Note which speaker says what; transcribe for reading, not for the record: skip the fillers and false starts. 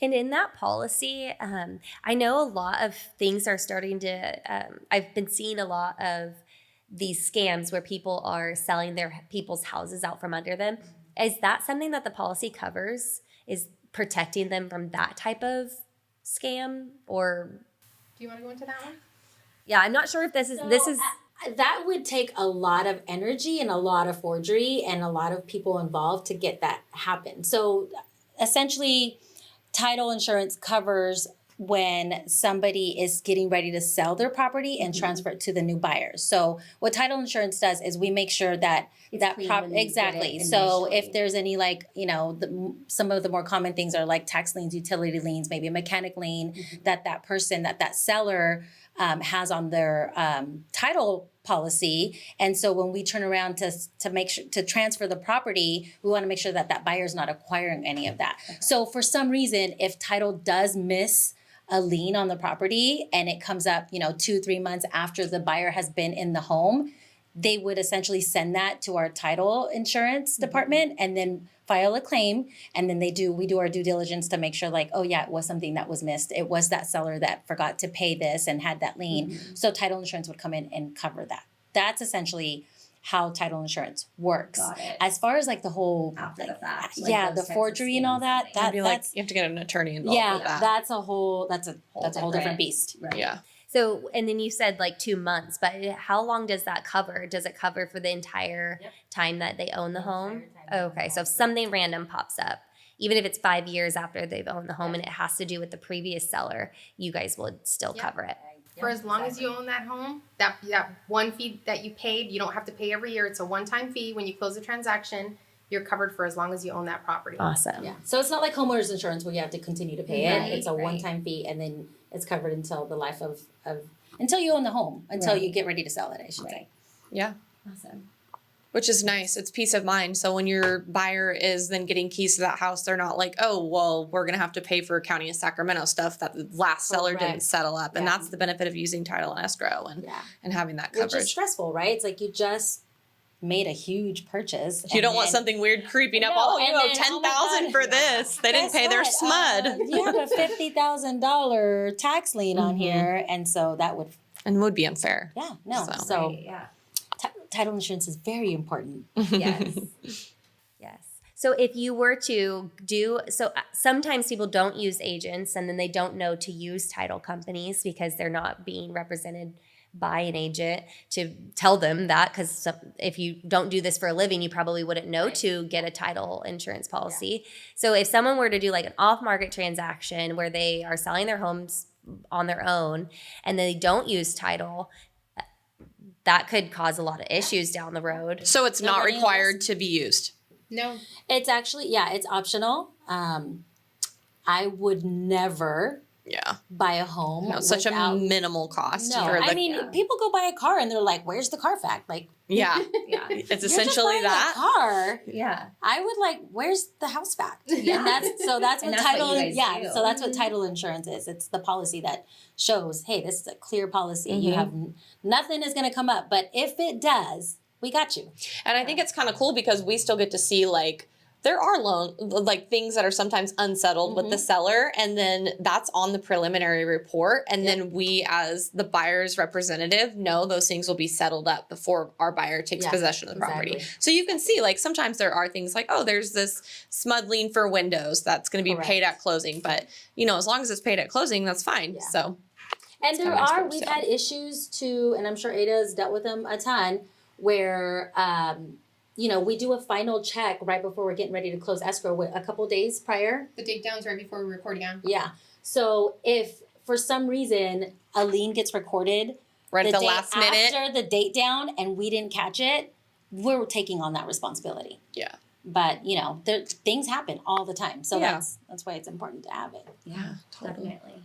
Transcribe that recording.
Speaker 1: And in that policy, I know a lot of things are starting to, I've been seeing a lot of these scams where people are selling their people's houses out from under them. Is that something that the policy covers? Is protecting them from that type of scam? Or
Speaker 2: do you want to go into that one?
Speaker 1: Yeah, I'm not sure if this is
Speaker 3: that would take a lot of energy and a lot of forgery and a lot of people involved to get that happen. So essentially, title insurance covers when somebody is getting ready to sell their property and transfer it to the new buyers. So what title insurance does is we make sure that exactly. So if there's any some of the more common things are like tax liens, utility liens, maybe a mechanic lien that person that seller has on their title policy. And so when we turn around to make sure to transfer the property, we want to make sure that buyer is not acquiring any of that. So for some reason, if title does miss a lien on the property and it comes up, 2-3 months after the buyer has been in the home, they would essentially send that to our title insurance department and then file a claim. And then we do our due diligence to make sure it was something that was missed. It was that seller that forgot to pay this and had that lien. So title insurance would come in and cover that. That's essentially how title insurance works.
Speaker 4: Got it.
Speaker 3: As far as the whole
Speaker 4: After the fact,
Speaker 3: the forgery and all that,
Speaker 5: That'd be
Speaker 3: that's
Speaker 5: you have to get an attorney involved with that.
Speaker 3: that's a whole different beast.
Speaker 4: Right.
Speaker 5: Yeah.
Speaker 1: So, and then you said 2 months, but how long does that cover? Does it cover for the entire time that they own the home? Okay, so if something random pops up, even if it's 5 years after they've owned the home and it has to do with the previous seller, you guys would still cover it.
Speaker 2: For as long as you own that home, that one fee that you paid, you don't have to pay every year. It's a one-time fee. When you close the transaction, you're covered for as long as you own that property.
Speaker 1: Awesome.
Speaker 3: Yeah. So it's not like homeowners insurance where you have to continue to pay it.
Speaker 4: Right,
Speaker 3: It's a one-time fee and then it's covered until the life of until you own the home, until you get ready to sell it, I should say.
Speaker 5: Yeah.
Speaker 4: Awesome.
Speaker 5: Which is nice. It's peace of mind. So when your buyer is then getting keys to that house, they're not like, oh, well, we're going to have to pay for County of Sacramento stuff that the last seller didn't settle up. And that's the benefit of using title and escrow and having that coverage.
Speaker 3: Which is stressful, right? It's like you just made a huge purchase.
Speaker 5: You don't want something weird creeping up. Oh, you owe $10,000 for this. They didn't pay their SMUD.
Speaker 3: You have a $50,000 tax lien on here, and so that would
Speaker 5: be unfair.
Speaker 3: Yeah, no.
Speaker 5: So
Speaker 4: Right, yeah.
Speaker 3: Title insurance is very important.
Speaker 1: Yes. Yes. So if you were to sometimes people don't use agents and then they don't know to use title companies because they're not being represented by an agent to tell them that, because if you don't do this for a living, you probably wouldn't know to get a title insurance policy. Yeah. So if someone were to do an off-market transaction where they are selling their homes on their own and they don't use title, that could cause a lot of issues down the road.
Speaker 5: So it's not required to be used?
Speaker 2: No.
Speaker 3: It's actually, it's optional. I would never buy a home.
Speaker 5: No, such a minimal cost.
Speaker 3: No, people go buy a car and they're like, where's the Carfax?
Speaker 5: Yeah.
Speaker 4: Yeah.
Speaker 5: It's essentially that.
Speaker 3: Car.
Speaker 4: Yeah.
Speaker 3: I would where's the house fact?
Speaker 4: Yeah.
Speaker 3: And that's what title
Speaker 4: what you guys do.
Speaker 3: So that's what title insurance is. It's the policy that shows, hey, this is a clear policy. You have nothing is going to come up, but if it does, we got you.
Speaker 5: And I think it's kind of cool because we still get to see there are things that are sometimes unsettled with the seller, and then that's on the preliminary report. And then we, as the buyer's representative, know those things will be settled up before our buyer takes possession of the property. So you can see, sometimes there are things there's this SMUD lien for windows that's going to be paid at closing. But, as long as it's paid at closing, that's fine. Yeah. So,
Speaker 3: and we've had issues too, and I'm sure Ada has dealt with them a ton, where, we do a final check right before we're getting ready to close escrow a couple days prior.
Speaker 2: The takedown's right before we record again.
Speaker 3: Yeah. So if for some reason a lien gets recorded
Speaker 5: right at the last minute
Speaker 3: after the date down and we didn't catch it, we're taking on that responsibility.
Speaker 5: Yeah.
Speaker 3: But things happen all the time, so that's why it's important to have it.
Speaker 4: Yeah, totally. Definitely.